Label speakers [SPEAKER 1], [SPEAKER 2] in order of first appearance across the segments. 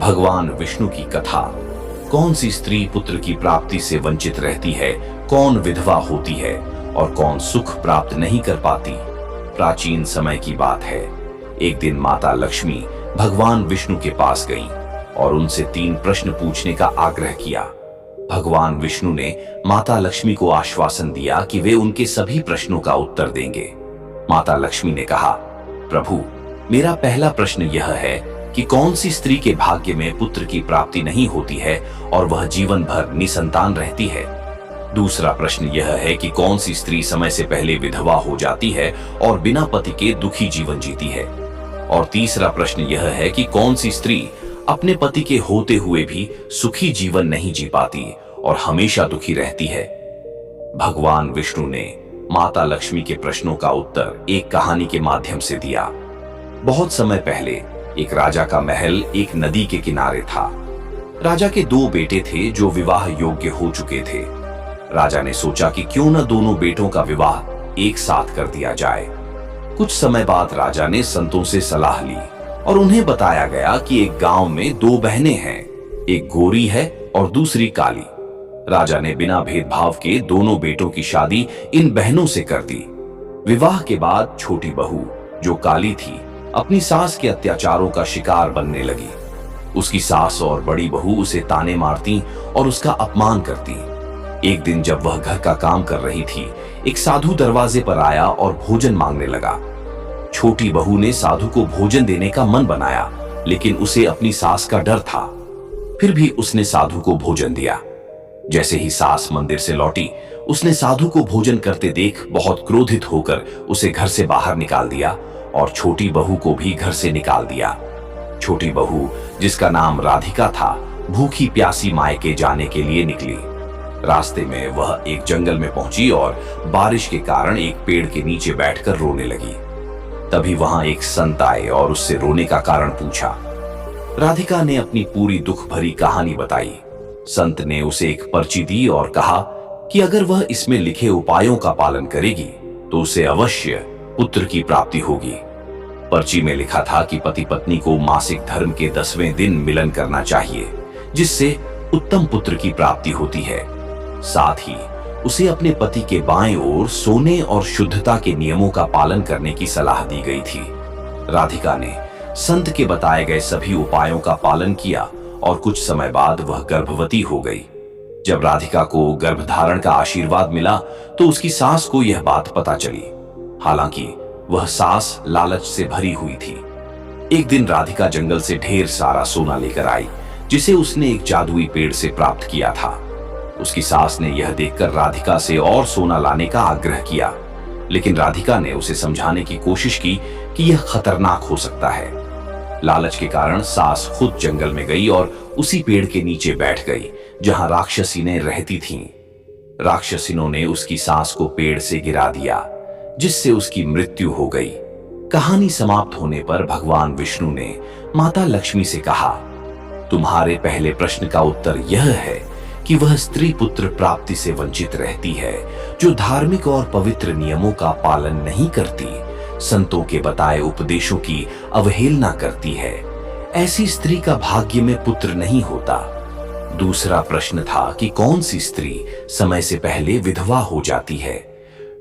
[SPEAKER 1] भगवान विष्णु की कथा। कौन सी स्त्री पुत्र की प्राप्ति से वंचित रहती है, कौन विधवा होती है और कौन सुख प्राप्त नहीं कर पाती। प्राचीन समय की बात है। एक दिन माता लक्ष्मी भगवान विष्णु के पास गईं और उनसे 3 प्रश्न पूछने का आग्रह किया। भगवान विष्णु ने माता लक्ष्मी को आश्वासन दिया कि वे उनके सभी प्रश्नों का उत्तर देंगे। माता लक्ष्मी ने कहा, प्रभु, मेरा पहला प्रश्न यह है कि कौन सी स्त्री के भाग्य में पुत्र की प्राप्ति नहीं होती है और वह जीवन भर निसंतान रहती है। दूसरा प्रश्न यह है कि कौन सी स्त्री समय से पहले विधवा हो जाती है और बिना पति के दुखी जीवन जीती है। और तीसरा प्रश्न यह है कि कौन सी स्त्री अपने पति के होते हुए भी सुखी जीवन नहीं जी पाती और हमेशा दुखी रहती है। भगवान विष्णु ने माता लक्ष्मी के प्रश्नों का उत्तर एक कहानी के माध्यम से दिया। बहुत समय पहले एक राजा का महल एक नदी के किनारे था। राजा के 2 बेटे थे जो विवाह योग्य हो चुके थे। राजा ने सोचा कि क्यों न दोनों बेटों का विवाह एक साथ कर दिया जाए। कुछ समय बाद राजा ने संतों से सलाह ली और उन्हें बताया गया कि एक गांव में 2 बहनें हैं, एक गोरी है और दूसरी काली। राजा ने बिना भेदभाव के दोनों बेटों की शादी इन बहनों से कर दी। विवाह के बाद छोटी बहू जो काली थी अपनी सास के अत्याचारों का शिकार बनने लगी। उसकी सास और बड़ी बहू उसे ताने मारती और उसका अपमान करती। एक दिन जब वह घर का काम कर रही थी, एक साधु दरवाजे पर आया और भोजन मांगने लगा। छोटी बहू ने साधु को भोजन देने का मन बनाया, लेकिन उसे अपनी सास का डर था। फिर भी उसने साधु को भोजन दिया। जैसे ही सास मंदिर से लौटी, उसने साधु को भोजन करते देख बहुत क्रोधित होकर उसे घर से बाहर निकाल दिया और छोटी बहू को भी घर से निकाल दिया। छोटी बहू, जिसका नाम राधिका था, भूखी प्यासी मायके जाने के लिए निकली। रास्ते में वह एक जंगल में पहुंची और बारिश के कारण एक पेड़ के नीचे बैठकर रोने लगी। तभी वहां एक संत आए और उससे रोने का कारण पूछा। राधिका ने अपनी पूरी दुख भरी कहानी बताई। संत ने उसे एक पर्ची दी और कहा कि अगर वह इसमें लिखे उपायों का पालन करेगी तो उसे अवश्य पुत्र की प्राप्ति होगी। पर्ची में लिखा था कि पति पत्नी को मासिक धर्म के 10वें दिन मिलन करना चाहिए, जिससे उत्तम पुत्र की प्राप्ति होती है। साथ ही उसे अपने पति के बाएं ओर सोने और शुद्धता के नियमों का पालन करने की सलाह दी गई थी। राधिका ने संत के बताए गए सभी उपायों का पालन किया और कुछ समय बाद वह गर्भवती हो गई। जब राधिका को गर्भधारण का आशीर्वाद मिला तो उसकी सास को यह बात पता चली। हालांकि वह सास लालच से भरी हुई थी। एक दिन राधिका जंगल से ढेर सारा सोना लेकर आई, जिसे उसने एक जादुई पेड़ से प्राप्त किया था। उसकी सास ने यह देखकर राधिका से और सोना लाने का आग्रह किया, लेकिन राधिका ने उसे समझाने की कोशिश की कि यह खतरनाक हो सकता है। लालच के कारण सास खुद जंगल में गई और उसी पेड़ के नीचे बैठ गई जहां राक्षसीनें रहती थीं। राक्षसीनों ने उसकी सास को पेड़ से गिरा दिया, जिससे उसकी मृत्यु हो गई। कहानी समाप्त होने पर भगवान विष्णु ने माता लक्ष्मी से कहा, तुम्हारे पहले प्रश्न का उत्तर यह है कि वह स्त्री पुत्र प्राप्ति से वंचित रहती है जो धार्मिक और पवित्र नियमों का पालन नहीं करती, संतों के बताए उपदेशों की अवहेलना करती है। ऐसी स्त्री का भाग्य में पुत्र नहीं होता। दूसरा प्रश्न था कि कौन सी स्त्री समय से पहले विधवा हो जाती है।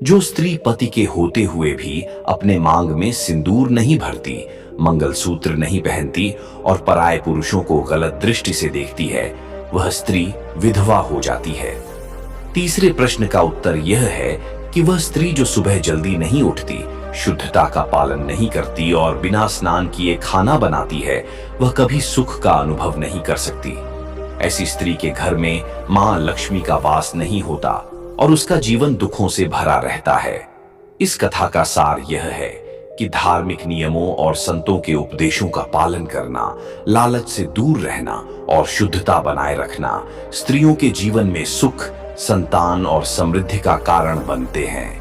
[SPEAKER 1] जो स्त्री पति के होते हुए भी अपने मांग में सिंदूर नहीं भरती, मंगलसूत्र नहीं पहनती और पराये पुरुषों को गलत दृष्टि से देखती है, वह स्त्री विधवा हो जाती है। तीसरे प्रश्न का उत्तर यह है कि वह स्त्री जो सुबह जल्दी नहीं उठती, शुद्धता का पालन नहीं करती और बिना स्नान किए खाना बनाती है, वह कभी सुख का अनुभव नहीं कर सकती। ऐसी स्त्री के घर में मां लक्ष्मी का वास नहीं होता और उसका जीवन दुखों से भरा रहता है। इस कथा का सार यह है कि धार्मिक नियमों और संतों के उपदेशों का पालन करना, लालच से दूर रहना और शुद्धता बनाए रखना स्त्रियों के जीवन में सुख, संतान और समृद्धि का कारण बनते हैं।